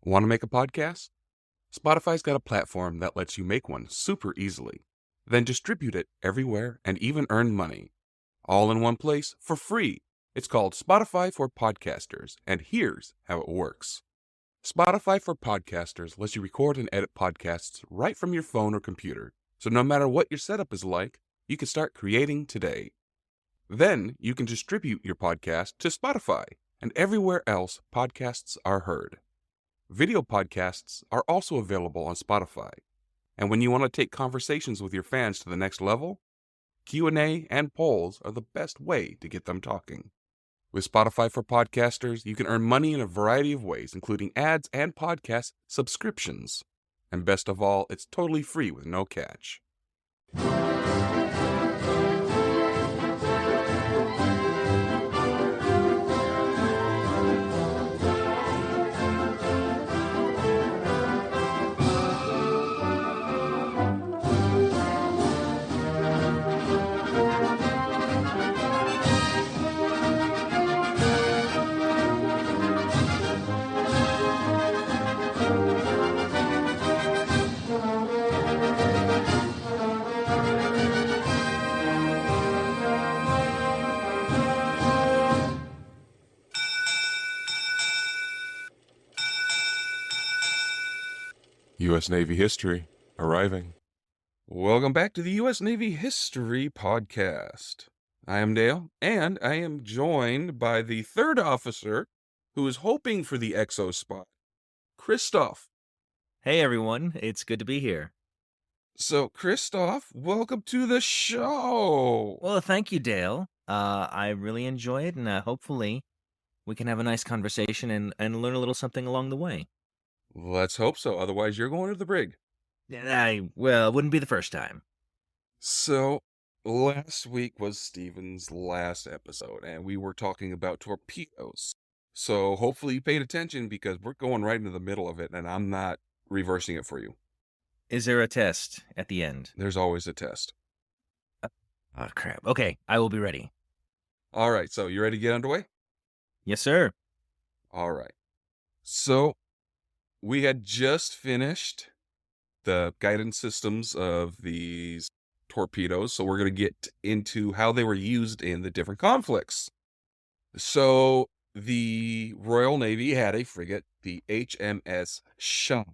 Want to make a podcast? Spotify's got a platform that lets you make one super easily, then distribute it everywhere and even earn money. All in one place for free. It's called Spotify for Podcasters, and here's how it works. Spotify for Podcasters lets you record and edit podcasts right from your phone or computer, so no matter what your setup is like, you can start creating today. Then you can distribute your podcast to Spotify and everywhere else podcasts are heard. Video podcasts are also available on Spotify. And when you want to take conversations with your fans to the next level, Q&A and polls are the best way to get them talking. With Spotify for Podcasters, you can earn money in a variety of ways, including ads and podcast subscriptions. And best of all, it's totally free with no catch. U.S. Navy History arriving. Welcome back to the U.S. Navy History Podcast. I am Dale, and I am joined by the third officer who is hoping for the XO spot, Christoph. Hey everyone, it's good to be here. So, Christoph, welcome to the show. Well, thank you, Dale. I really enjoy it, and hopefully we can have a nice conversation and learn a little something along the way. Let's hope so, otherwise you're going to the brig. Well, it wouldn't be the first time. So, last week was Steven's last episode, and we were talking about torpedoes. So, hopefully you paid attention because we're going right into the middle of it, and I'm not reversing it for you. Is there a test at the end? There's always a test. Oh, crap. Okay, I will be ready. All right, so you ready to get underway? Yes, sir. All right. So, we had just finished the guidance systems of these torpedoes, so we're going to get into how they were used in the different conflicts. So, the Royal Navy had a frigate, the HMS Shah.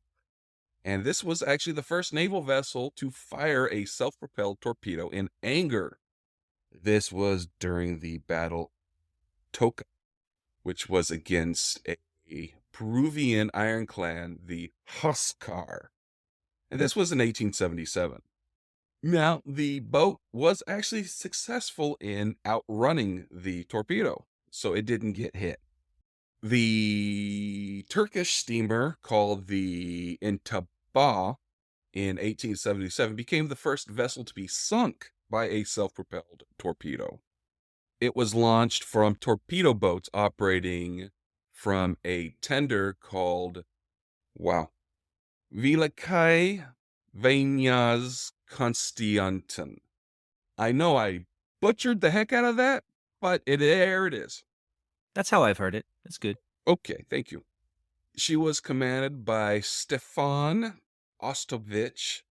And this was actually the first naval vessel to fire a self-propelled torpedo in anger. This was during the Battle Toka, which was against a Peruvian ironclad, the Huascar. And this was in 1877. Now, the boat was actually successful in outrunning the torpedo, so it didn't get hit. The Turkish steamer called the Intaba in 1877 became the first vessel to be sunk by a self-propelled torpedo. It was launched from torpedo boats operating from a tender called, Vilakai Vanyas Constantin. I know I butchered the heck out of that, but there it is. That's how I've heard it. That's good. Okay, thank you. She was commanded by Stefan Ostovich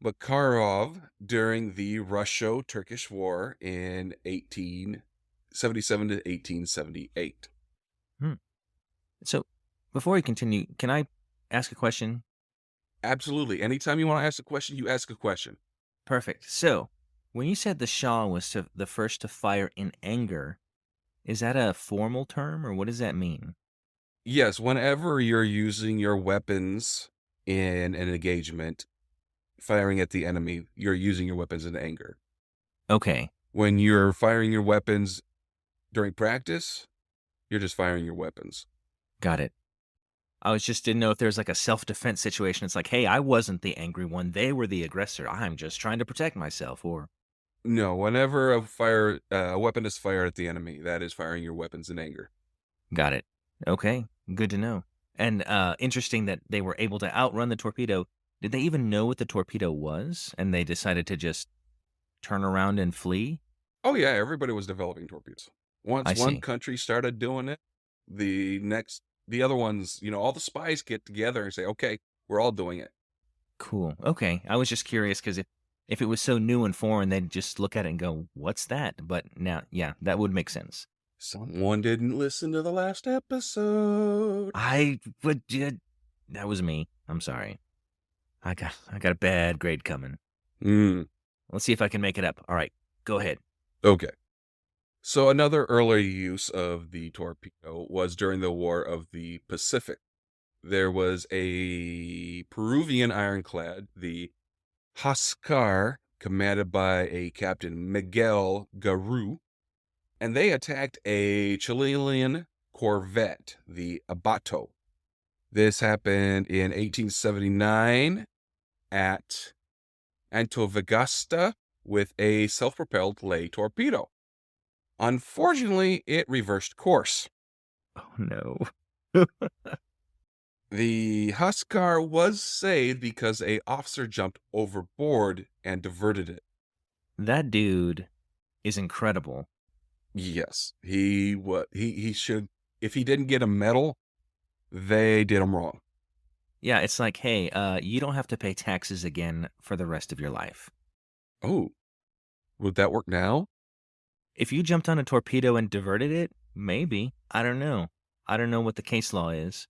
Makarov during the Russo-Turkish War in 1877 to 1878. So, before we continue, can I ask a question? Absolutely. Anytime you want to ask a question, you ask a question. Perfect. So, when you said the Shah was the first to fire in anger, is that a formal term, or what does that mean? Yes, whenever you're using your weapons in an engagement, firing at the enemy, you're using your weapons in anger. Okay. When you're firing your weapons during practice, you're just firing your weapons. Got it. I just didn't know if there's like a self-defense situation. It's like, hey, I wasn't the angry one. They were the aggressor. I'm just trying to protect myself, or... No, whenever a weapon is fired at the enemy, that is firing your weapons in anger. Got it. Okay, good to know. And interesting that they were able to outrun the torpedo. Did they even know what the torpedo was, and they decided to just turn around and flee? Oh yeah, everybody was developing torpedoes. Once I one see. country started doing it, the next the other ones, all the spies get together and say, okay, we're all doing it. Cool. Okay. I was just curious because if it was so new and foreign, they'd just look at it and go, "What's that?" But now, yeah, that would make sense. Someone didn't listen to the last episode. I would. That was me. I'm sorry. I got a bad grade coming. Hmm. Let's see if I can make it up. All right, go ahead. Okay. So another early use of the torpedo was during the War of the Pacific. There was a Peruvian ironclad, the Huascar, commanded by a Captain Miguel Garu, and they attacked a Chilean corvette, the Abato. This happened in 1879 at Antofagasta with a self-propelled lay torpedo. Unfortunately, it reversed course. Oh no. The Huascar was saved because a officer jumped overboard and diverted it. That dude is incredible. Yes, he should. If he didn't get a medal, they did him wrong. Yeah, it's like, hey, you don't have to pay taxes again for the rest of your life. Oh, would that work now? If you jumped on a torpedo and diverted it, maybe. I don't know. I don't know what the case law is.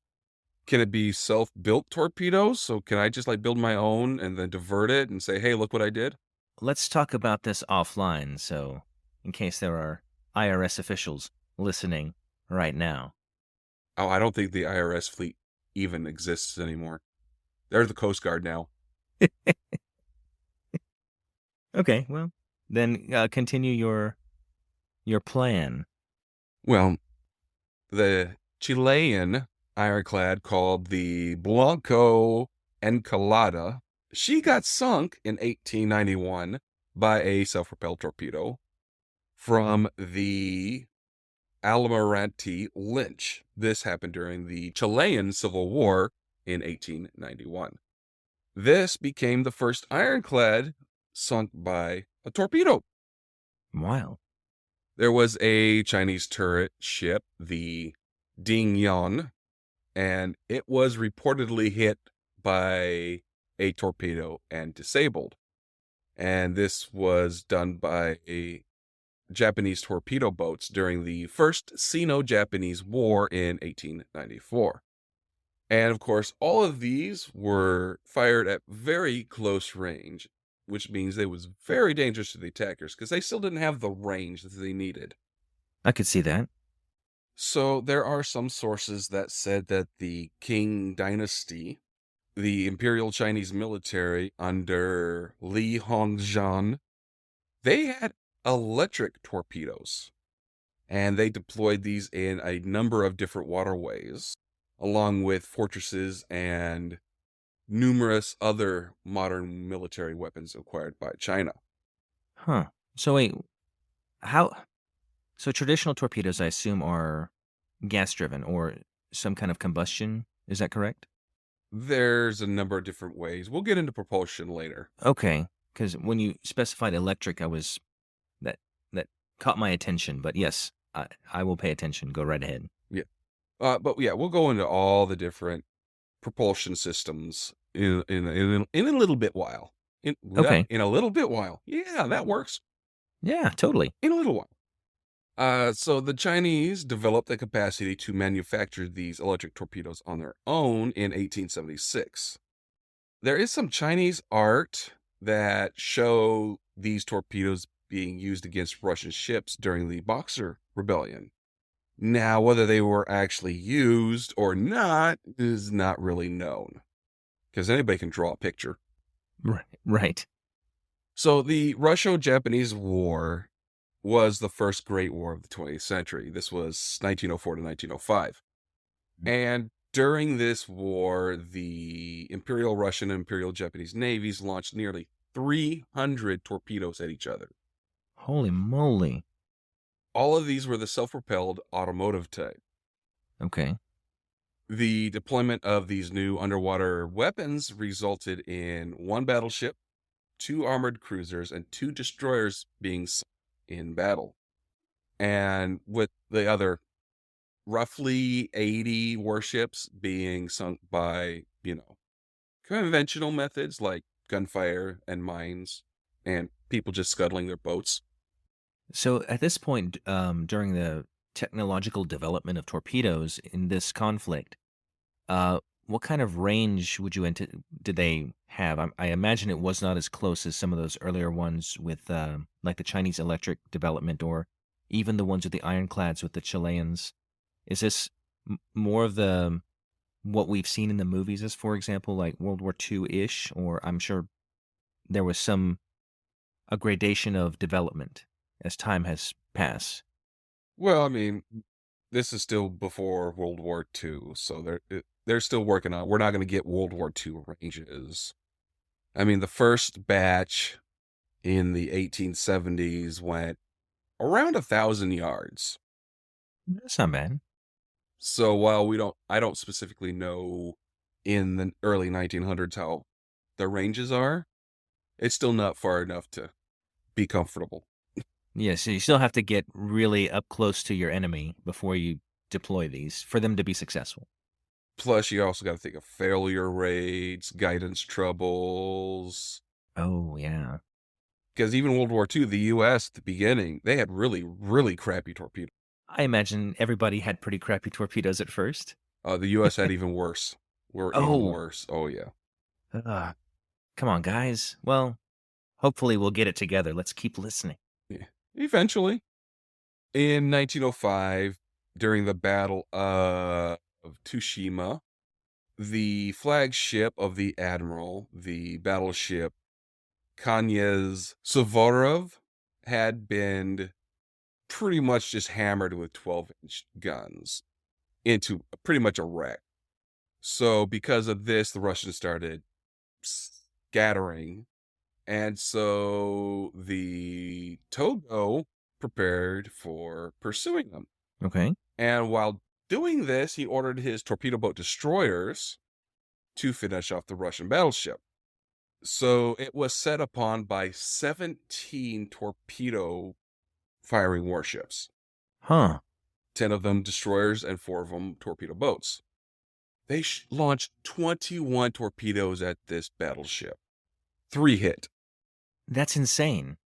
Can it be self-built torpedoes? So can I just like build my own and then divert it and say, hey, look what I did? Let's talk about this offline, so in case there are IRS officials listening right now. Oh, I don't think the IRS fleet even exists anymore. They're the Coast Guard now. Okay, well, then continue your plan. Well, the Chilean ironclad called the Blanco Encalada, she got sunk in 1891 by a self-propelled torpedo from the Almirante Lynch. This happened during the Chilean Civil War in 1891. This became the first ironclad sunk by a torpedo. Wow. There was a Chinese turret ship, the Dingyan, and it was reportedly hit by a torpedo and disabled. And this was done by Japanese torpedo boats during the First Sino-Japanese War in 1894. And of course, all of these were fired at very close range, which means it was very dangerous to the attackers because they still didn't have the range that they needed. I could see that. So there are some sources that said that the Qing dynasty, the Imperial Chinese military under Li Hongzhang, they had electric torpedoes, and they deployed these in a number of different waterways, along with fortresses and numerous other modern military weapons acquired by China. Huh. So wait, how so traditional torpedoes I assume are gas driven or some kind of combustion, is that correct? There's a number of different ways. We'll get into propulsion later. Okay, cuz when you specified electric, that that caught my attention, but yes, I will pay attention. Go right ahead. Yeah. But yeah, we'll go into all the different propulsion systems in a little bit while. Okay. In a little bit while. Yeah, that works. Yeah, totally. In a little while. So the Chinese developed the capacity to manufacture these electric torpedoes on their own in 1876. There is some Chinese art that show these torpedoes being used against Russian ships during the Boxer Rebellion. Now, whether they were actually used or not is not really known, because anybody can draw a picture. Right. So the Russo-Japanese War was the first Great War of the 20th century. This was 1904 to 1905. And during this war, the Imperial Russian and Imperial Japanese navies launched nearly 300 torpedoes at each other. Holy moly. All of these were the self-propelled automotive type. Okay. The deployment of these new underwater weapons resulted in one battleship, 2 armored cruisers, and 2 destroyers being sunk in battle. And with the other roughly 80 warships being sunk by, conventional methods like gunfire and mines, and people just scuttling their boats. So at this point, during the technological development of torpedoes in this conflict, uh, what kind of range did they have? I imagine it was not as close as some of those earlier ones with, like the Chinese electric development, or even the ones with the ironclads with the Chileans. Is this more of the what we've seen in the movies, as for example, like World War II ish, or I'm sure there was a gradation of development as time has passed. Well, I mean, this is still before World War II, so they're still working on. We're not going to get World War II ranges. I mean, the first batch in the 1870s went around 1,000 yards. That's not bad. So while I don't specifically know in the early 1900s how the ranges are, it's still not far enough to be comfortable. Yeah, so you still have to get really up close to your enemy before you deploy these for them to be successful. Plus, you also got to think of failure rates, guidance troubles. Oh, yeah. Because even World War II, the U.S. at the beginning, they had really, really crappy torpedoes. I imagine everybody had pretty crappy torpedoes at first. The U.S. had even worse. Were even Oh, worse. Oh yeah. ugh. Come on, guys. Well, hopefully we'll get it together. Let's keep listening. Yeah. Eventually, in 1905, during the Battle of Tsushima, the flagship of the admiral, the battleship Kanyez Suvorov, had been pretty much just hammered with 12-inch guns into pretty much a wreck. So because of this, the Russians started scattering, and so the Togo prepared for pursuing them. Okay. And while doing this, he ordered his torpedo boat destroyers to finish off the Russian battleship. So it was set upon by 17 torpedo firing warships, Huh. 10 of them destroyers and 4 of them torpedo boats. They launched 21 torpedoes at this battleship. 3 hit. That's insane.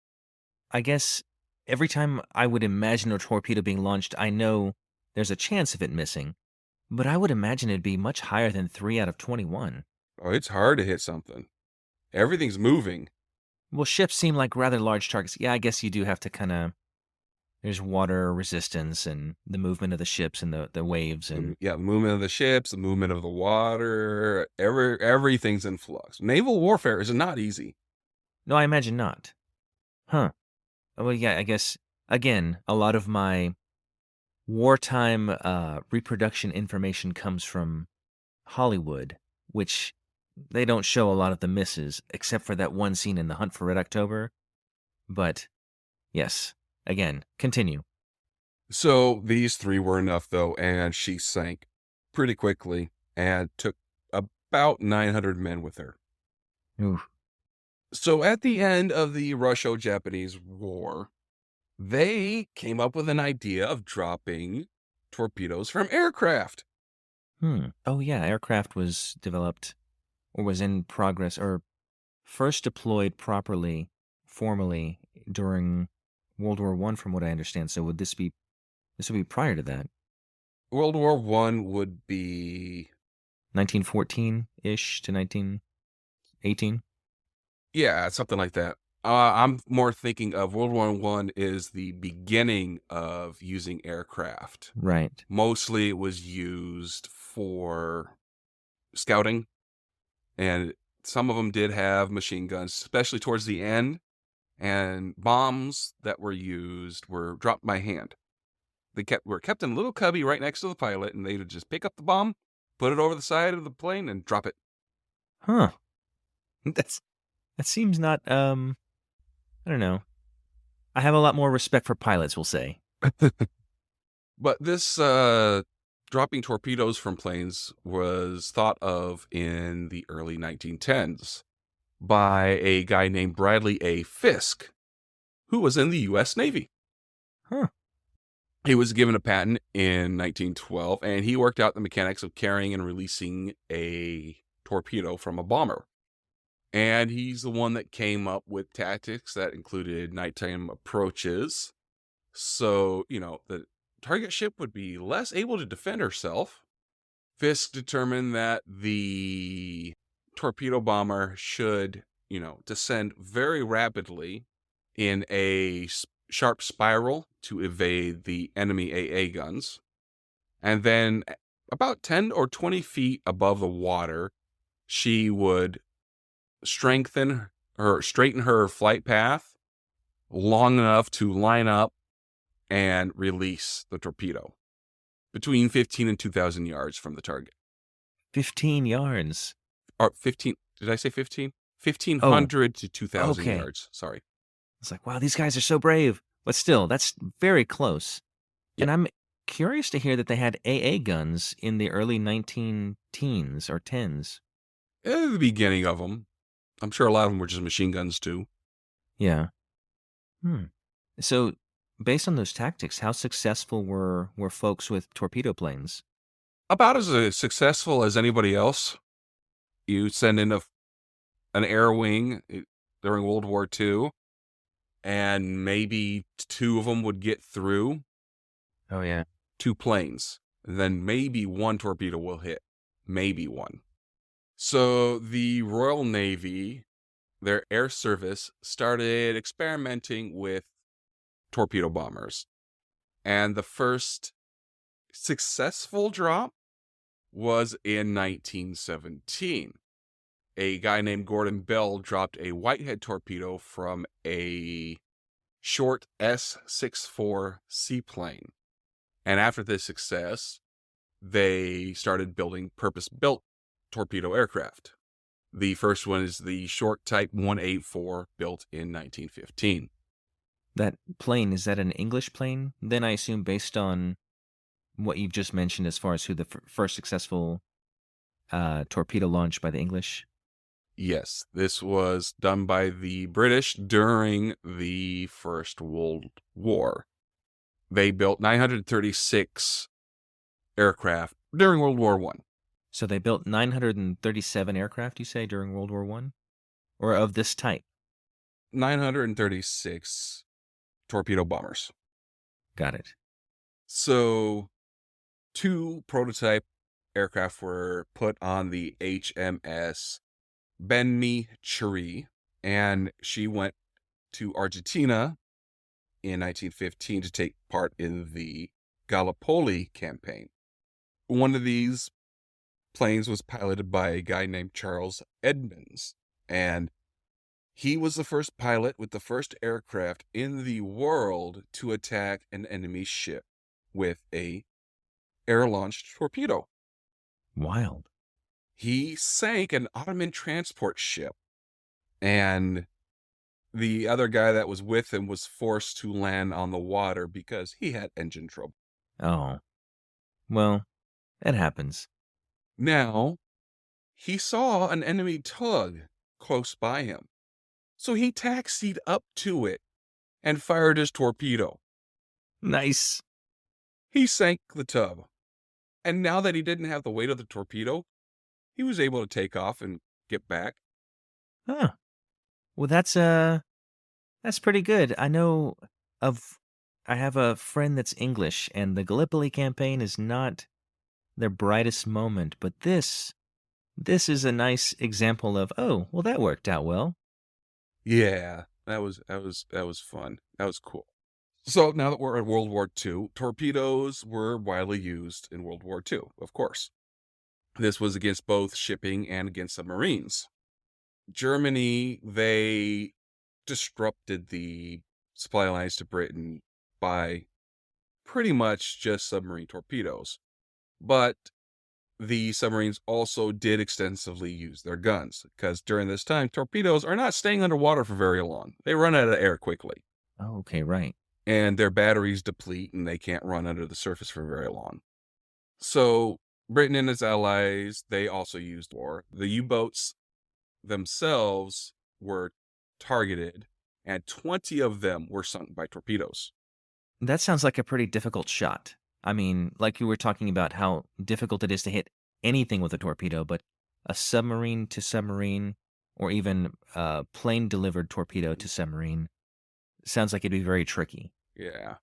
I guess every time I would imagine a torpedo being launched, I know there's a chance of it missing, but I would imagine it'd be much higher than 3 out of 21. Oh, it's hard to hit something. Everything's moving. Well, ships seem like rather large targets. Yeah, I guess you do have to kind of. There's water resistance and the movement of the ships and the waves and. Yeah, the movement of the ships, the movement of the water, everything's in flux. Naval warfare is not easy. No, I imagine not. Huh. Well, yeah, I guess, again, a lot of my wartime reproduction information comes from Hollywood, which they don't show a lot of the misses, except for that one scene in The Hunt for Red October. But, yes, again, continue. So these 3 were enough, though, and she sank pretty quickly and took about 900 men with her. Oof. So at the end of the Russo-Japanese War, they came up with an idea of dropping torpedoes from aircraft. Oh, yeah, aircraft was developed or was in progress or first deployed properly, formally, during World War I, from what I understand. So this would be prior to that? World War I would be 1914-ish to 1918? Yeah, something like that. I'm more thinking of World War I is the beginning of using aircraft. Right. Mostly it was used for scouting, and some of them did have machine guns, especially towards the end, and bombs that were used were dropped by hand. They were kept in a little cubby right next to the pilot, and they would just pick up the bomb, put it over the side of the plane, and drop it. Huh. That seems not, I don't know. I have a lot more respect for pilots, we'll say. But this dropping torpedoes from planes was thought of in the early 1910s by a guy named Bradley A. Fisk, who was in the U.S. Navy. Huh. He was given a patent in 1912, and he worked out the mechanics of carrying and releasing a torpedo from a bomber. And he's the one that came up with tactics that included nighttime approaches. So, the target ship would be less able to defend herself. Fisk determined that the torpedo bomber should, descend very rapidly in a sharp spiral to evade the enemy AA guns. And then about 10 or 20 feet above the water, she would straighten her flight path long enough to line up and release the torpedo between 15 and 2,000 yards from the target. 15 yards. Or 15, did I say 15? Oh, 1,500 to 2,000 okay. yards. Sorry. It's like, wow, these guys are so brave. But still, that's very close. Yeah. And I'm curious to hear that they had AA guns in the early 19 teens or 10s. At the beginning of them. I'm sure a lot of them were just machine guns too. Yeah. Hmm. So, based on those tactics, how successful were folks with torpedo planes? About as successful as anybody else. You send in an air wing during World War II, and maybe two of them would get through. Oh, yeah. 2 planes. Then maybe one torpedo will hit. Maybe one. So the Royal Navy, their air service, started experimenting with torpedo bombers. And the first successful drop was in 1917. A guy named Gordon Bell dropped a Whitehead torpedo from a short S-64 seaplane. And after this success, they started building purpose-built torpedo aircraft. The first one is the short Type 184, built in 1915. That plane, is that an English plane? Then I assume based on what you've just mentioned as far as who the first successful torpedo launched by the English? Yes, this was done by the British during the First World War. They built 936 aircraft during World War I. So they built 937 aircraft, you say, during World War I? Or of this type? 936 torpedo bombers. Got it. So 2 prototype aircraft were put on the HMS Ben-Me Cherie, and she went to Argentina in 1915 to take part in the Gallipoli campaign. One of these planes was piloted by a guy named Charles Edmonds, and he was the first pilot with the first aircraft in the world to attack an enemy ship with a air-launched torpedo. Wild. He sank an Ottoman transport ship, and the other guy that was with him was forced to land on the water because he had engine trouble. Oh. Well, it happens. Now, he saw an enemy tug close by him, so he taxied up to it and fired his torpedo. Nice. He sank the tug, and now that he didn't have the weight of the torpedo, he was able to take off and get back. Huh. Well, that's pretty good. I have a friend that's English, and the Gallipoli campaign is not their brightest moment, but this is a nice example of, oh, well, that worked out well. Yeah, that was fun. That was cool. So now that we're at World War II, torpedoes were widely used in World War II, of course. This was against both shipping and against submarines. Germany, they disrupted the supply lines to Britain by pretty much just submarine torpedoes. But the submarines also did extensively use their guns, because during this time, torpedoes are not staying underwater for very long. They run out of air quickly, Oh, okay, right. and their batteries deplete, and they can't run under the surface for very long. So Britain and its allies, they also used war. The U-boats themselves were targeted, and 20 of them were sunk by torpedoes. That sounds like a pretty difficult shot. I mean, like you were talking about how difficult it is to hit anything with a torpedo, but a submarine to submarine or even a plane delivered torpedo to submarine sounds like it'd be very tricky. Yeah.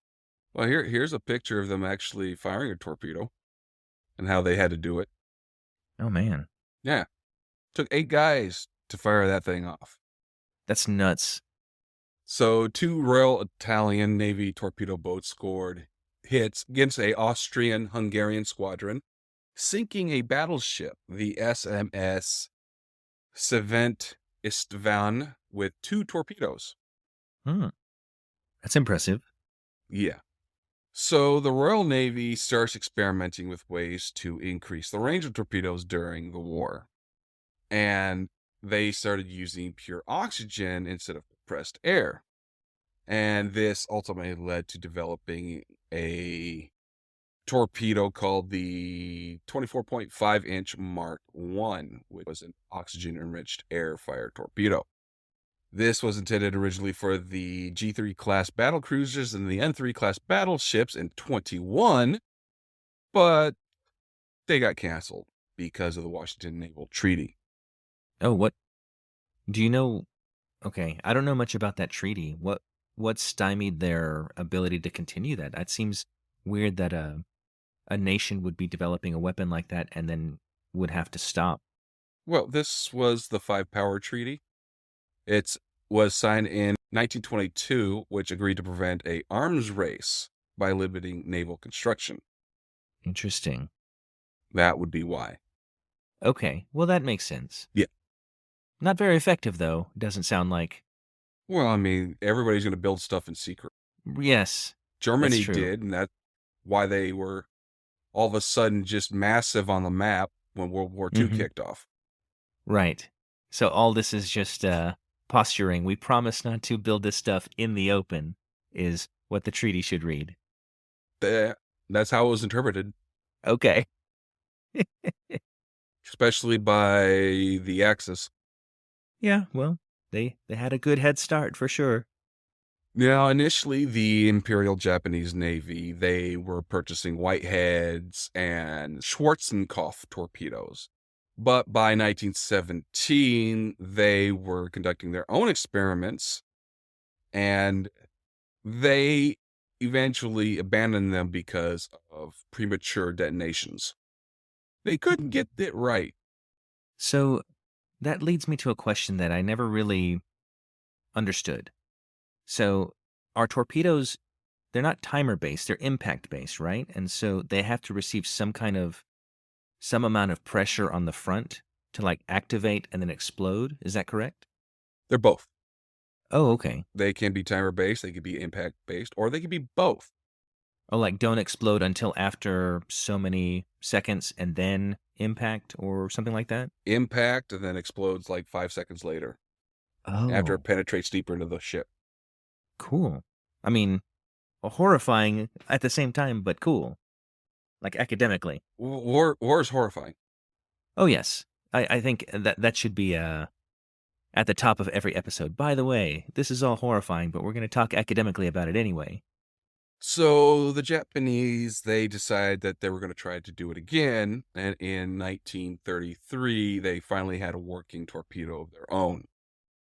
Well, here's a picture of them actually firing a torpedo and how they had to do it. Oh man, Yeah. Took 8 guys to fire that thing off. that's nuts. So 2 Royal Italian Navy torpedo boats scored hits against a Austrian-Hungarian squadron, sinking a battleship, the SMS Savent Istvan, with 2 torpedoes. Hmm, that's impressive. Yeah. So the Royal Navy starts experimenting with ways to increase the range of torpedoes during the war. And they started using pure oxygen instead of compressed air. And this ultimately led to developing a torpedo called the 24.5-inch Mark I, which was an oxygen-enriched air-fired torpedo. This was intended originally for the G3 class battle cruisers and the N3 class battleships in 21, but they got canceled because of the Washington Naval Treaty. Oh, what do you know? Okay, I don't know much about that treaty. What stymied their ability to continue that? That seems weird that a nation would be developing a weapon like that and then would have to stop. Well, this was the Five Power Treaty. It was signed in 1922, which agreed to prevent a arms race by limiting naval construction. Interesting. That would be why. Okay, well that makes sense. Yeah. Not very effective though. Doesn't sound like. Well, I mean, everybody's going to build stuff in secret. Yes, that's Germany true. did, and that's why they were all of a sudden just massive on the map when World War II Hmm. kicked off. Right. So all this is just posturing. We promise not to build this stuff in the open. Is what the treaty should read. That's how it was interpreted, Okay. especially by the Axis. Yeah. Well, they had a good head start for sure. Now, initially, the Imperial Japanese Navy, they were purchasing Whiteheads and Schwarzenkopf torpedoes. But by 1917, they were conducting their own experiments, and they eventually abandoned them because of premature detonations. They couldn't get it right. So that leads me to a question that I never really understood. So our torpedoes, they're not timer based, they're impact based, right? And so they have to receive some amount of pressure on the front to like activate and then explode. Is that correct? They're both. Oh, okay. They can be timer based, they can be impact based, or they can be both. Oh, like don't explode until after so many seconds and then impact or something like that? Impact and then explodes like 5 seconds later after it Oh, penetrates deeper into the ship. cool. I mean, horrifying at the same time, but cool. Like academically. War is horrifying. Oh, yes. I think that should be at the top of every episode. By the way, this is all horrifying, but we're going to talk academically about it anyway. So the Japanese, they decided that they were going to try to do it again. And in 1933, they finally had a working torpedo of their own.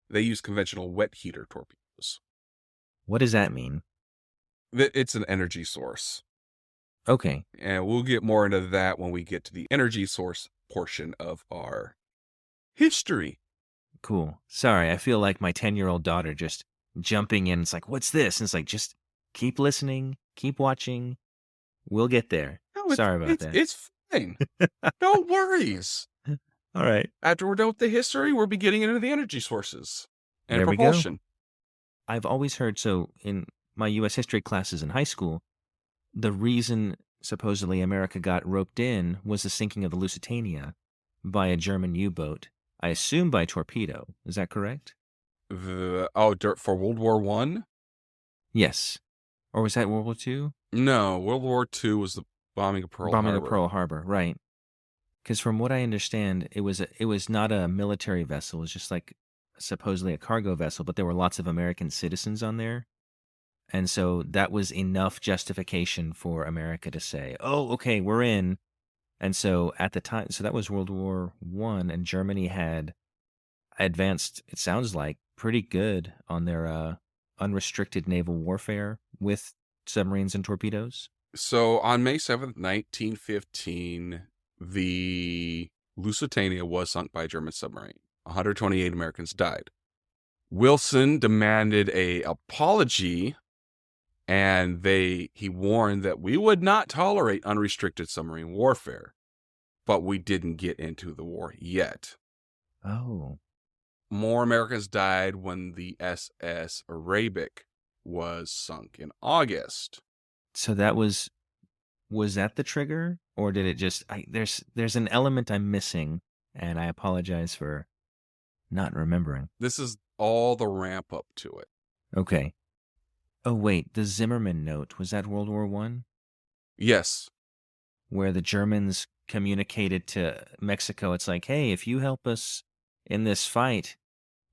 They used conventional wet heater torpedoes. What does that mean? It's an energy source. Okay, And we'll get more into that when we get to the energy source portion of our history. cool. Sorry, I feel like my 10-year-old daughter just jumping in. It's like, what's this? And it's like, just keep listening, keep watching. We'll get there. No, Sorry about that. it's fine. No worries. All right. After we're done with the history, we'll be getting into the energy sources and There we go. propulsion. I've always heard, so in my U.S. history classes in high school, the reason supposedly America got roped in was the sinking of the Lusitania by a German U-boat. I assume by torpedo. Is that correct? For World War One? Yes. Or was that World War II? No, World War II was the bombing of Pearl Bombing of Harbor. Pearl Harbor, right. Because from what I understand, it was not a military vessel. It was just like supposedly a cargo vessel, but there were lots of American citizens on there. And so that was enough justification for America to say, "Oh, okay, we're in." And so at the time, so that was World War One, and Germany had advanced, it sounds like, pretty good on their unrestricted naval warfare with submarines and torpedoes. So on May 7th, 1915, the Lusitania was sunk by a German submarine. 128 Americans died. Wilson demanded a apology, and he warned that we would not tolerate unrestricted submarine warfare. But we didn't get into the war yet. Oh, More Americans died when the SS Arabic was sunk in August. so was that the trigger, or did it just? There's an element I'm missing, and I apologize for not remembering. This is all the ramp up to it. Okay. Oh wait, the Zimmerman note, was that World War One, Yes. where the Germans communicated to Mexico? It's like, hey, if you help us in this fight,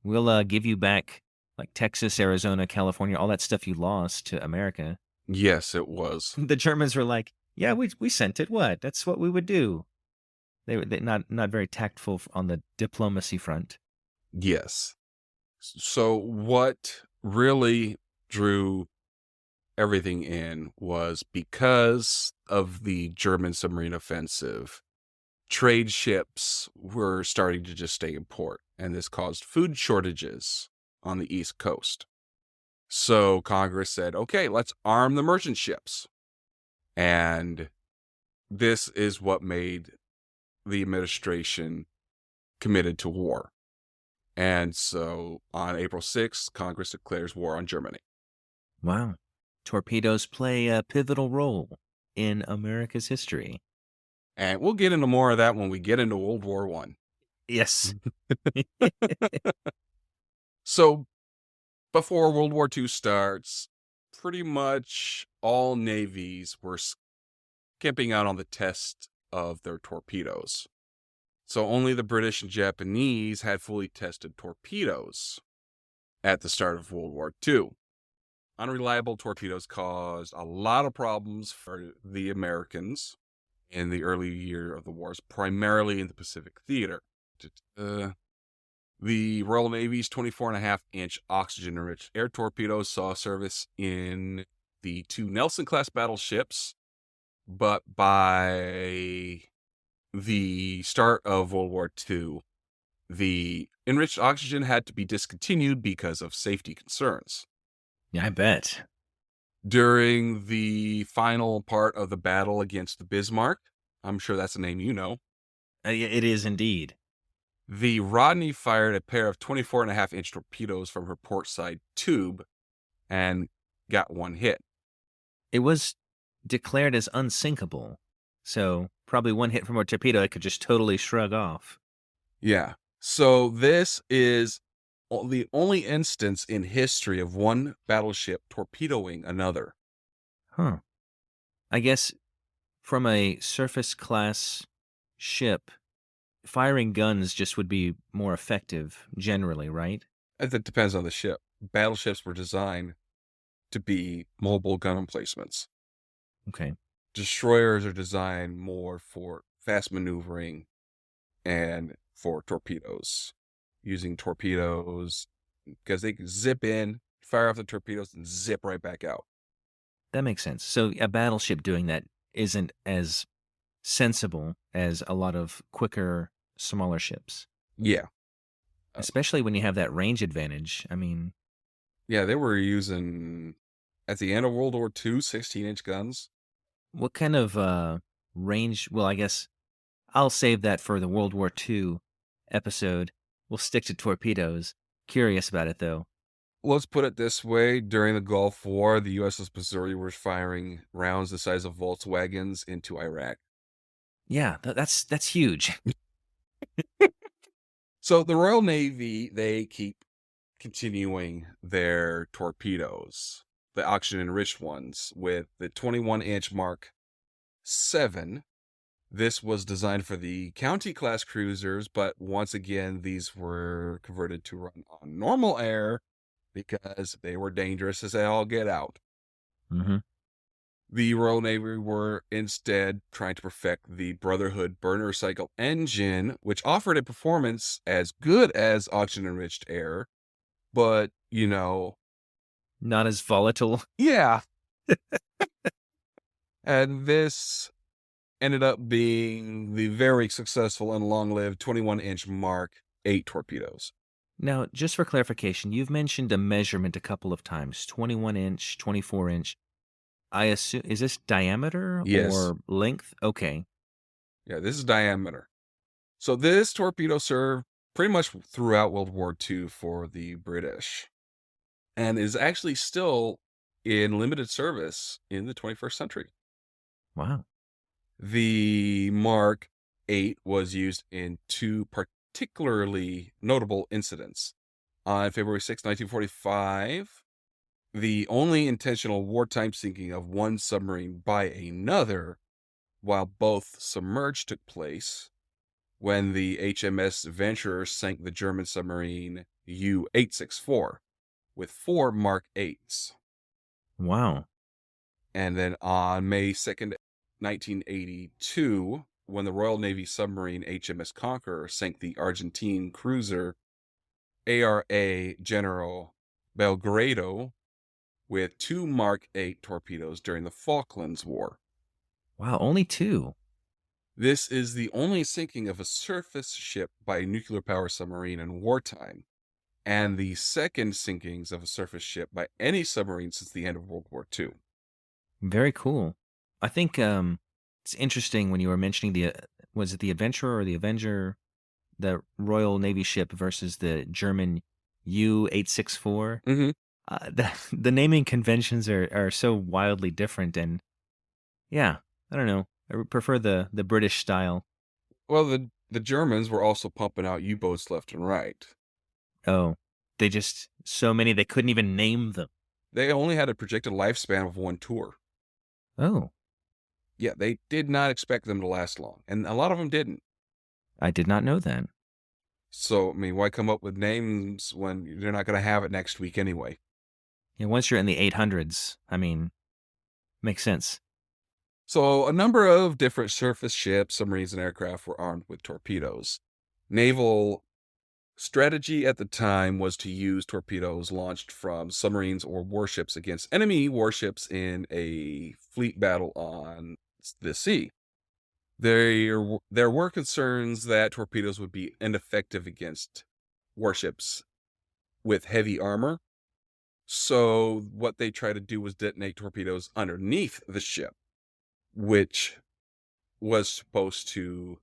we'll give you back like Texas, Arizona, California, all that stuff you lost to America. Yes, it was. The Germans were like, yeah, we sent it. What? That's what we would do. They were not very tactful on the diplomacy front. Yes. So what really drew everything in was because of the German submarine offensive, trade ships were starting to just stay in port, and this caused food shortages on the East Coast. So Congress said, okay, let's arm the merchant ships. And this is what made the administration committed to war. And so on April 6th, Congress declares war on Germany. Wow. Torpedoes play a pivotal role in America's history. And we'll get into more of that when we get into World War I. Yes. So before World War II starts, pretty much all navies were skimping out on the test of their torpedoes. So only the British and Japanese had fully tested torpedoes at the start of World War II. Unreliable torpedoes caused a lot of problems for the Americans in the early year of the wars, primarily in the Pacific Theater. The Royal Navy's 24.5-inch oxygen-enriched air torpedoes saw service in the 2 Nelson-class battleships, but by the start of World War II, the enriched oxygen had to be discontinued because of safety concerns. Yeah, I bet. During the final part of the battle against the Bismarck, I'm sure that's a name you know, It is indeed. the Rodney fired a pair of 24.5-inch torpedoes from her port side tube and got one hit. It was declared as unsinkable, so probably one hit from a torpedo it could just totally shrug off. Yeah. So this is the only instance in history of one battleship torpedoing another. Huh. I guess from a surface class ship, firing guns just would be more effective generally, right? That depends on the ship. Battleships were designed to be mobile gun emplacements. Okay. Destroyers are designed more for fast maneuvering and for torpedoes. Using torpedoes because they can zip in, fire off the torpedoes, and zip right back out. That makes sense. So a battleship doing that isn't as sensible as a lot of quicker, smaller ships, Yeah. especially when you have that range advantage. I mean, Yeah, they were using, at the end of World War II, 16-inch guns. what kind of range? Well, I guess I'll save that for the World War II episode. We'll stick to torpedoes. Curious about it, though. Let's put it this way. During the Gulf War, the USS Missouri was firing rounds the size of Volkswagens into Iraq. Yeah, that's huge. So the Royal Navy, they keep continuing their torpedoes, the oxygen-enriched ones, with the 21-inch Mark 7. This was designed for the County-class cruisers, but once again, these were converted to run on normal air because they were dangerous as they all get out. Hmm. The Royal Navy were instead trying to perfect the Brotherhood burner cycle engine, which offered a performance as good as oxygen-enriched air, but, Not as volatile. yeah. And this ended up being the very successful and long-lived 21-inch Mark 8 torpedoes. Now, just for clarification, you've mentioned a measurement a couple of times, 21 inch, 24 inch. I assume, is this diameter Yes. or length? Okay. Yeah, this is diameter. So this torpedo served pretty much throughout World War II for the British and is actually still in limited service in the 21st century. Wow. The Mark 8 was used in two particularly notable incidents. On February 6, 1945, the only intentional wartime sinking of one submarine by another, while both submerged, took place when the HMS Venturer sank the German submarine U-864 with 4 Mark 8s. Wow. And then on May 2nd, 1982, when the Royal Navy submarine HMS Conqueror sank the Argentine cruiser ARA General Belgrado with 2 Mark 8 torpedoes during the Falklands War. Wow. Only two. This is the only sinking of a surface ship by a nuclear power submarine in wartime, and the second sinkings of a surface ship by any submarine since the end of World War II. Very cool. I think it's interesting when you were mentioning was it the Adventurer or the Avenger, the Royal Navy ship versus the German U-864. Mm-hmm. The naming conventions are so wildly different, and yeah, I don't know. I prefer the British style. Well, the Germans were also pumping out U-boats left and right. Oh, they just so many they couldn't even name them. They only had a projected lifespan of one tour. Oh, Yeah, they did not expect them to last long, and a lot of them didn't. I did not know that. So, I mean, why come up with names when they're not going to have it next week anyway? Yeah, once you're in the 800s, I mean, makes sense. So, a number of different surface ships, submarines, and aircraft were armed with torpedoes. Naval strategy at the time was to use torpedoes launched from submarines or warships against enemy warships in a fleet battle on the sea. There were concerns that torpedoes would be ineffective against warships with heavy armor. So, what they tried to do was detonate torpedoes underneath the ship, which was supposed to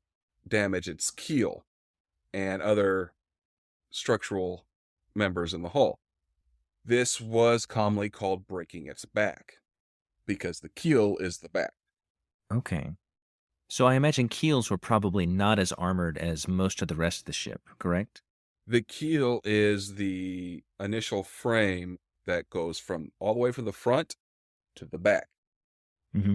damage its keel and other structural members in the hull. This was commonly called breaking its back because the keel is the back. Okay. So I imagine keels were probably not as armored as most of the rest of the ship, correct? The keel is the initial frame that goes from all the way from the front to the back. Mm-hmm.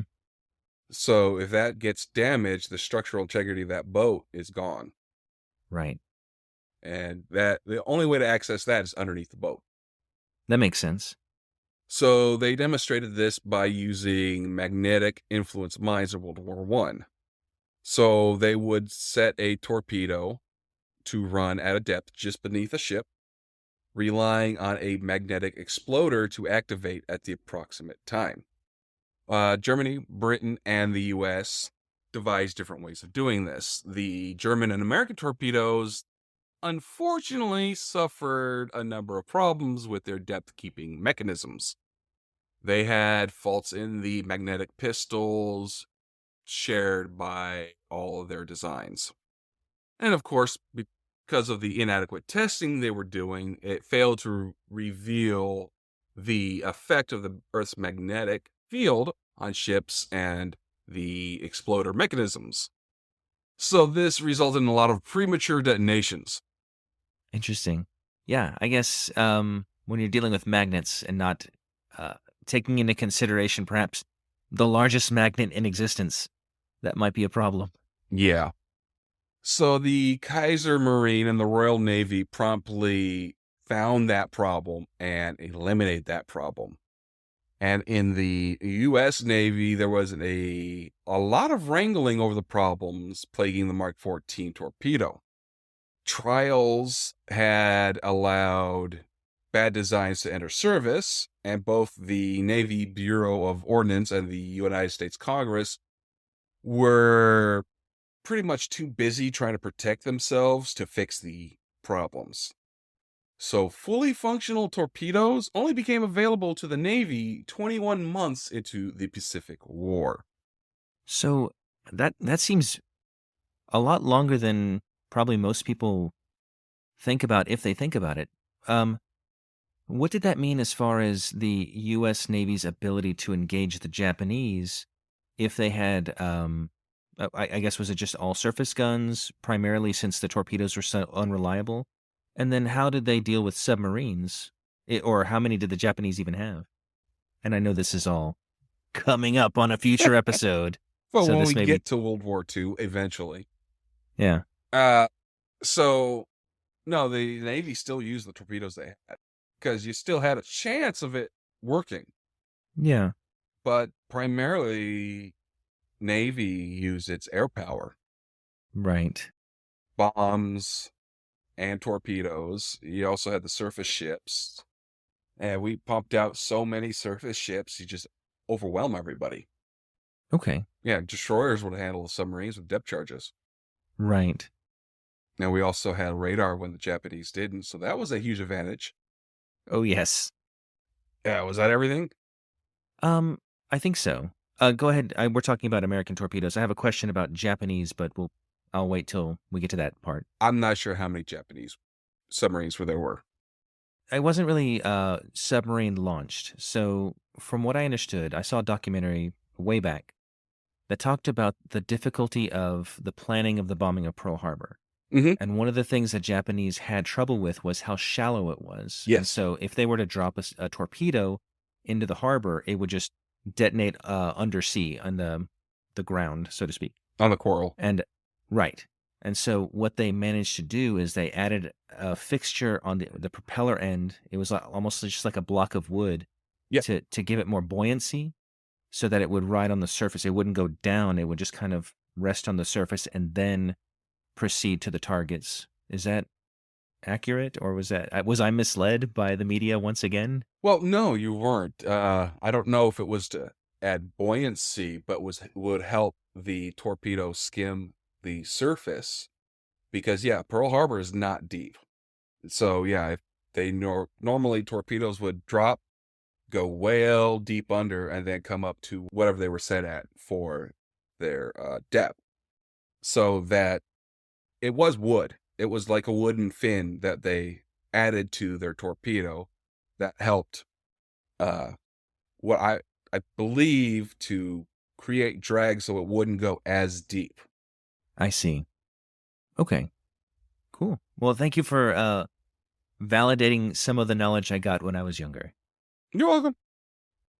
So if that gets damaged, the structural integrity of that boat is gone. Right. And that the only way to access that is underneath the boat. That makes sense. So they demonstrated this by using magnetic influence mines in World War I. So they would set a torpedo to run at a depth just beneath a ship, relying on a magnetic exploder to activate at the approximate time. Germany, Britain, and the US devised different ways of doing this. The German and American torpedoes unfortunately suffered a number of problems with their depth keeping mechanisms. They had faults in the magnetic pistols shared by all of their designs. And of course, because of the inadequate testing they were doing, it failed to reveal the effect of the Earth's magnetic field on ships and the exploder mechanisms. So this resulted in a lot of premature detonations. Interesting. Yeah, I guess when you're dealing with magnets and not uh, taking into consideration perhaps the largest magnet in existence, that might be a problem. Yeah. So the Kaiser Marine and the Royal Navy promptly found that problem and eliminated that problem. And in the U.S. Navy, there was a lot of wrangling over the problems plaguing the Mark 14 torpedo. Trials had allowed bad designs to enter service, and both the Navy Bureau of Ordnance and the United States Congress were pretty much too busy trying to protect themselves to fix the problems. So fully functional torpedoes only became available to the Navy 21 months into the Pacific War. So that seems a lot longer than probably most people think about if they think about it. Um, what did that mean as far as the U.S. Navy's ability to engage the Japanese if they had, I guess, was it just all surface guns, primarily since the torpedoes were so unreliable? And then how did they deal with submarines? Or how many did the Japanese even have? And I know this is all coming up on a future episode. Well, So when this we may be, get to World War II, eventually. yeah. Uh, so, no, the Navy still used the torpedoes they had because you still had a chance of it working. Yeah. But primarily, Navy used its air power, Right. bombs, and torpedoes. You also had the surface ships. And we pumped out so many surface ships, you just overwhelm everybody. Okay. Yeah, destroyers would handle the submarines with depth charges. Right. And we also had radar when the Japanese didn't, so that was a huge advantage. Oh, yes. Yeah, was that everything? I think so. Go ahead. We're talking about American torpedoes. I have a question about Japanese, but I'll wait till we get to that part. I'm not sure how many Japanese submarines there were. I wasn't really submarine launched. So, from what I understood, I saw a documentary way back that talked about the difficulty of the planning of the bombing of Pearl Harbor. Mm-hmm. And one of the things that Japanese had trouble with was how shallow it was. And Yes. so, if they were to drop a torpedo into the harbor, it would just detonate undersea on the ground, so to speak. On the coral. And right. And so what they managed to do is they added a fixture on the propeller end. It was almost just like a block of wood Yeah. to give it more buoyancy so that it would ride on the surface. It wouldn't go down. It would just kind of rest on the surface and then proceed to the targets. Is that accurate, or was I misled by the media once again? Well, no, you weren't. I don't know if it was to add buoyancy, but would help the torpedo skim the surface because Pearl Harbor is not deep. So if they normally torpedoes would drop, go well deep under, and then come up to whatever they were set at for their depth. So that it was wood. It was like a wooden fin that they added to their torpedo that helped what I believe to create drag so it wouldn't go as deep. I see. Okay. Cool. Well, thank you for validating some of the knowledge I got when I was younger. You're welcome.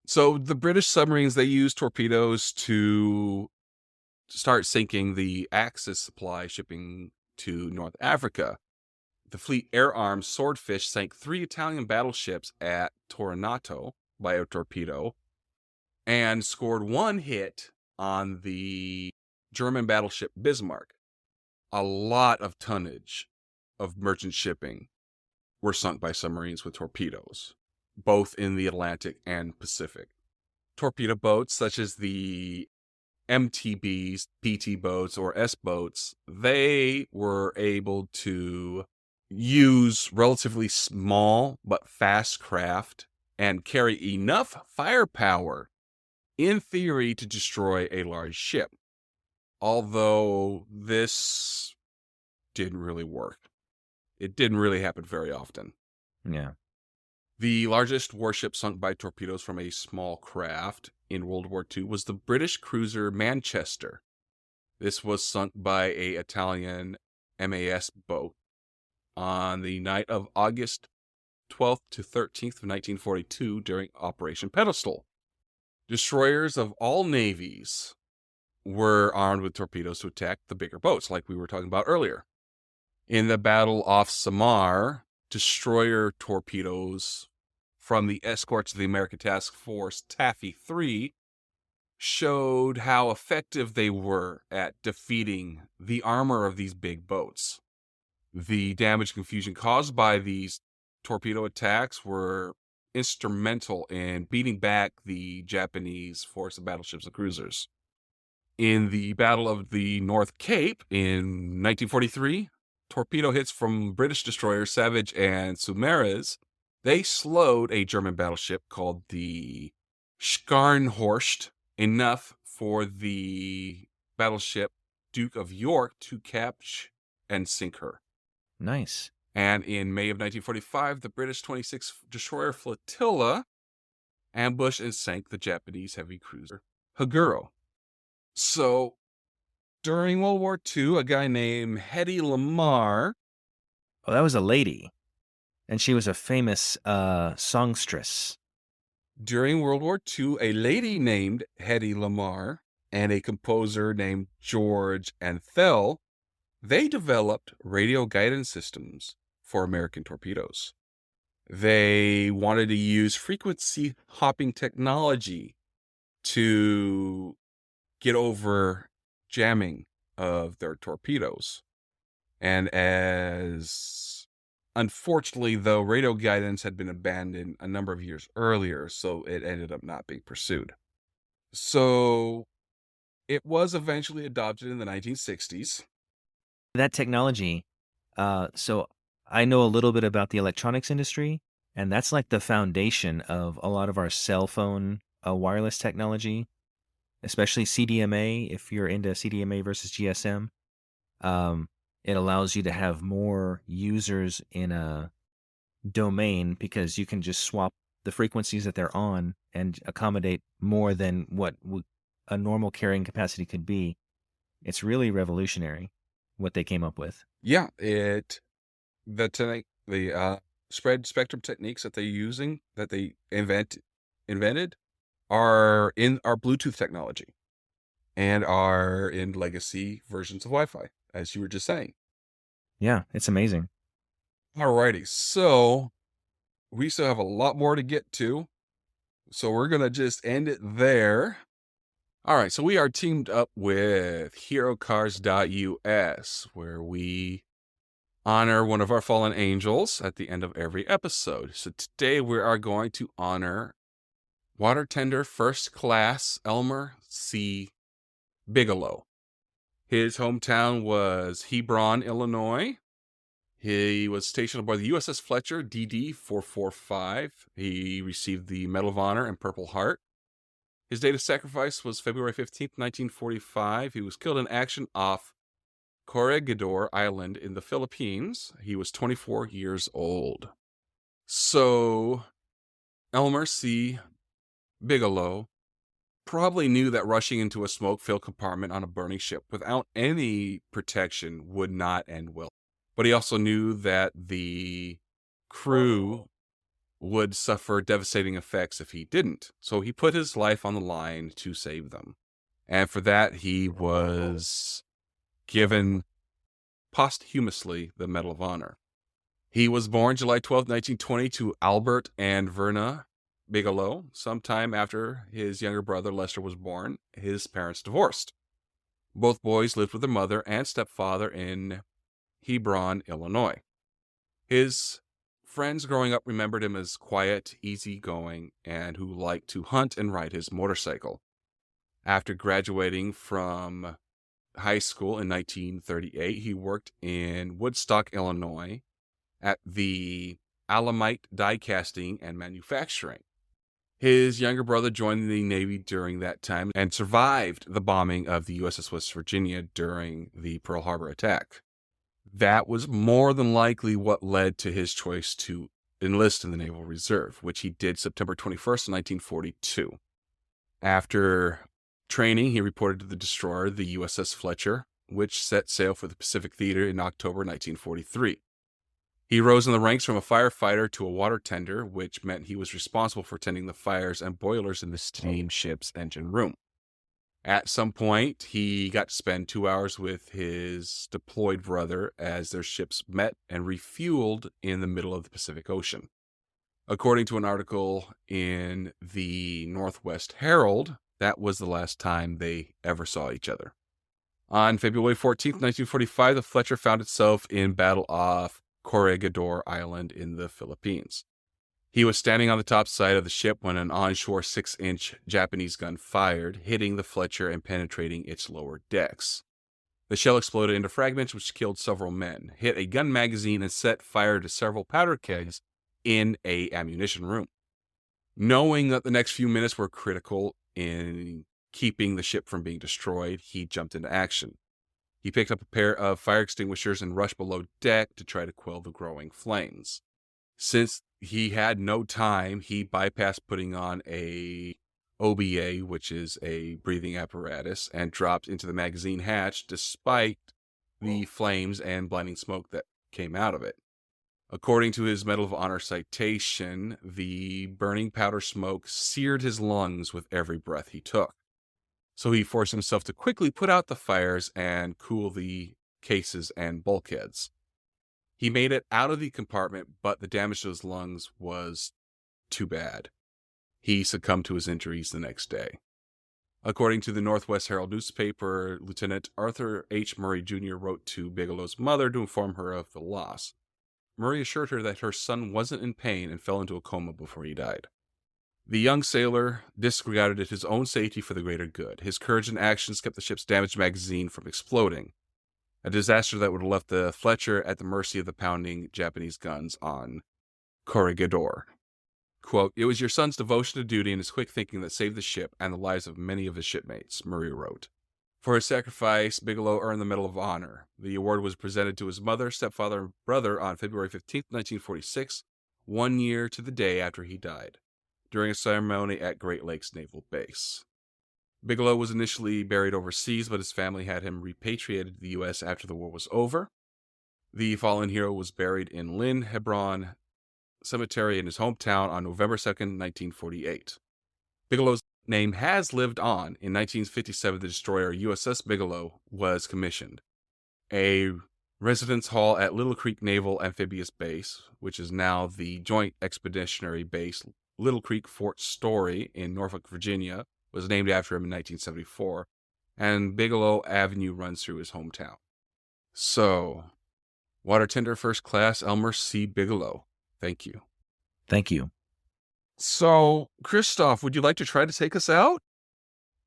So the British submarines, they used torpedoes to start sinking the Axis supply shipping to North Africa. The fleet air armed Swordfish sank 3 Italian battleships at Tornato by a torpedo and scored 1 hit on the German battleship Bismarck. A lot of tonnage of merchant shipping were sunk by submarines with torpedoes, both in the Atlantic and Pacific. Torpedo boats such as the MTBs, PT boats, or S boats, they were able to use relatively small but fast craft and carry enough firepower, in theory, to destroy a large ship. Although this didn't really work. It didn't really happen very often. Yeah. The largest warship sunk by torpedoes from a small craft in World War II was the British cruiser Manchester. This was sunk by a Italian MAS boat on the night of August 12th to 13th of 1942 during Operation Pedestal. Destroyers of all navies were armed with torpedoes to attack the bigger boats, like we were talking about earlier. In the battle off Samar, destroyer torpedoes from the escorts of the American Task Force Taffy 3 showed how effective they were at defeating the armor of these big boats. The damage and confusion caused by these torpedo attacks were instrumental in beating back the Japanese force of battleships and cruisers. In the Battle of the North Cape in 1943, torpedo hits from British destroyers Savage and Saumarez, they slowed a German battleship called the Scharnhorst enough for the battleship Duke of York to capture and sink her. Nice. And in May of 1945, the British 26th Destroyer Flotilla ambushed and sank the Japanese heavy cruiser Haguro. So, during World War II, a guy named Hedy Lamarr. Oh, that was a lady. And she was a famous songstress. During World War II, a lady named Hedy Lamarr and a composer named George Antheil, they developed radio guidance systems for American torpedoes. They wanted to use frequency hopping technology to get over jamming of their torpedoes. And as unfortunately, though, radio guidance had been abandoned a number of years earlier, so it ended up not being pursued. So it was eventually adopted in the 1960s. That technology, so I know a little bit about the electronics industry, and that's like the foundation of a lot of our cell phone wireless technology, especially CDMA. If you're into CDMA versus GSM, it allows you to have more users in a domain because you can just swap the frequencies that they're on and accommodate more than what a normal carrying capacity could be. It's really revolutionary what they came up with. Yeah, the spread spectrum techniques that they're using, that they invented, are in our Bluetooth technology and are in legacy versions of Wi-Fi, as you were just saying. Yeah, it's amazing. Alrighty, so we still have a lot more to get to, so we're gonna just end it there. All right, so we are teamed up with HeroCars.us, where we honor one of our fallen angels at the end of every episode. So today we are going to honor Water Tender First Class Elmer C. Bigelow. His hometown was Hebron, Illinois. He was stationed aboard the USS Fletcher DD 445. He received the Medal of Honor and Purple Heart. His date of sacrifice was February 15th, 1945. He was killed in action off Corregidor Island in the Philippines. He was 24 years old. So, Elmer C. Bigelow probably knew that rushing into a smoke-filled compartment on a burning ship without any protection would not end well. But he also knew that the crew would suffer devastating effects if he didn't. So he put his life on the line to save them. And for that, he was given posthumously the Medal of Honor. He was born July 12, 1920 to Albert and Verna Bigelow. Sometime after his younger brother Lester was born, his parents divorced. Both boys lived with their mother and stepfather in Hebron, Illinois. His friends growing up remembered him as quiet, easygoing, and who liked to hunt and ride his motorcycle. After graduating from high school in 1938, he worked in Woodstock, Illinois at the Alamite Die Casting and Manufacturing. His younger brother joined the Navy during that time and survived the bombing of the USS West Virginia during the Pearl Harbor attack. That was more than likely what led to his choice to enlist in the Naval Reserve, which he did September 21st, 1942. After training, he reported to the destroyer, the USS Fletcher, which set sail for the Pacific Theater in October 1943. He rose in the ranks from a firefighter to a water tender, which meant he was responsible for tending the fires and boilers in the steamship's engine room. At some point, he got to spend 2 hours with his deployed brother as their ships met and refueled in the middle of the Pacific Ocean. According to an article in the Northwest Herald, that was the last time they ever saw each other. On February 14th, 1945, the Fletcher found itself in battle off Corregidor Island in the Philippines. He was standing on the top side of the ship when an onshore 6-inch Japanese gun fired, hitting the Fletcher and penetrating its lower decks. The shell exploded into fragments, which killed several men, hit a gun magazine, and set fire to several powder kegs in a ammunition room. Knowing that the next few minutes were critical in keeping the ship from being destroyed, he jumped into action. He picked up a pair of fire extinguishers and rushed below deck to try to quell the growing flames. Since he had no time, he bypassed putting on a OBA, which is a breathing apparatus, and dropped into the magazine hatch despite the flames and blinding smoke that came out of it. According to his Medal of Honor citation, the burning powder smoke seared his lungs with every breath he took. So he forced himself to quickly put out the fires and cool the cases and bulkheads. He made it out of the compartment, but the damage to his lungs was too bad. He succumbed to his injuries the next day. According to the Northwest Herald newspaper, Lieutenant Arthur H. Murray Jr. wrote to Bigelow's mother to inform her of the loss. Murray assured her that her son wasn't in pain and fell into a coma before he died. The young sailor disregarded his own safety for the greater good. His courage and actions kept the ship's damaged magazine from exploding, a disaster that would have left the Fletcher at the mercy of the pounding Japanese guns on Corregidor. Quote, "It was your son's devotion to duty and his quick thinking that saved the ship and the lives of many of his shipmates," Murray wrote. For his sacrifice, Bigelow earned the Medal of Honor. The award was presented to his mother, stepfather, and brother on February 15, 1946, 1 year to the day after he died, during a ceremony at Great Lakes Naval Base. Bigelow was initially buried overseas, but his family had him repatriated to the U.S. after the war was over. The fallen hero was buried in Lynn Hebron Cemetery in his hometown on November 2nd, 1948. Bigelow's name has lived on. In 1957, the destroyer USS Bigelow was commissioned. A residence hall at Little Creek Naval Amphibious Base, which is now the Joint Expeditionary Base Little Creek Fort Story in Norfolk, Virginia, was named after him in 1974, and Bigelow Avenue runs through his hometown. So, Water Tender First Class Elmer C. Bigelow, thank you. Thank you. So, Christoph, would you like to try to take us out?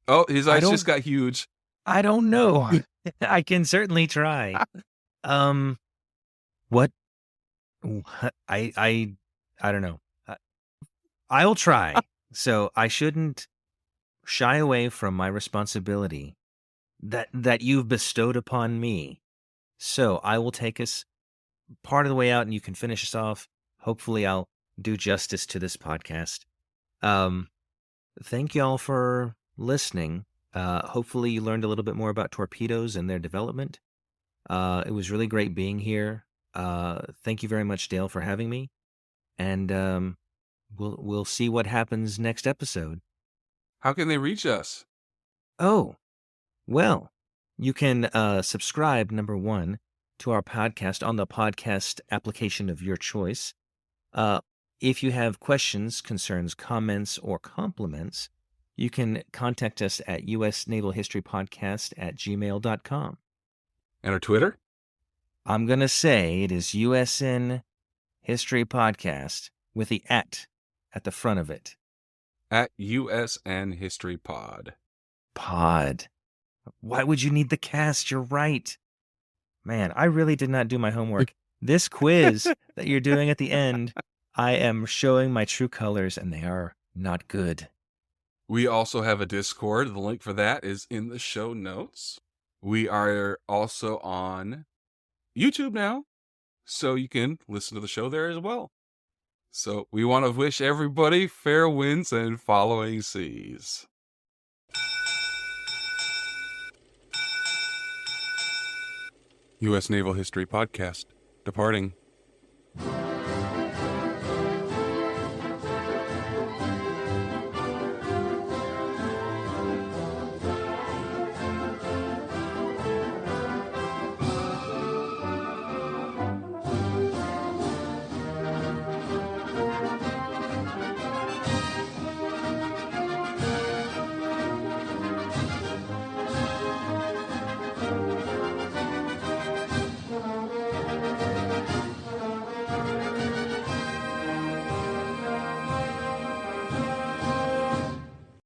Oh, his eyes just got huge. I don't know. I can certainly try. What? I don't know. I'll try. So I shouldn't shy away from my responsibility that you've bestowed upon me. So I will take us part of the way out, and you can finish us off. Hopefully, I'll do justice to this podcast. Thank y'all for listening. Hopefully, you learned a little bit more about torpedoes and their development. It was really great being here. Thank you very much, Dale, for having me. And we'll see what happens next episode. How can they reach us? Oh, well, you can subscribe, number one, to our podcast on the podcast application of your choice. If you have questions, concerns, comments, or compliments, you can contact us at usnavalhistorypodcast@gmail.com. And our Twitter? I'm going to say it is USN History Podcast with the at the front of it. At USN History Pod. Pod. Why would you need the cast? You're right. Man, I really did not do my homework. This quiz that you're doing at the end, I am showing my true colors, and they are not good. We also have a Discord. The link for that is in the show notes. We are also on YouTube now, so you can listen to the show there as well. So we want to wish everybody fair winds and following seas. U.S. Naval History Podcast, departing.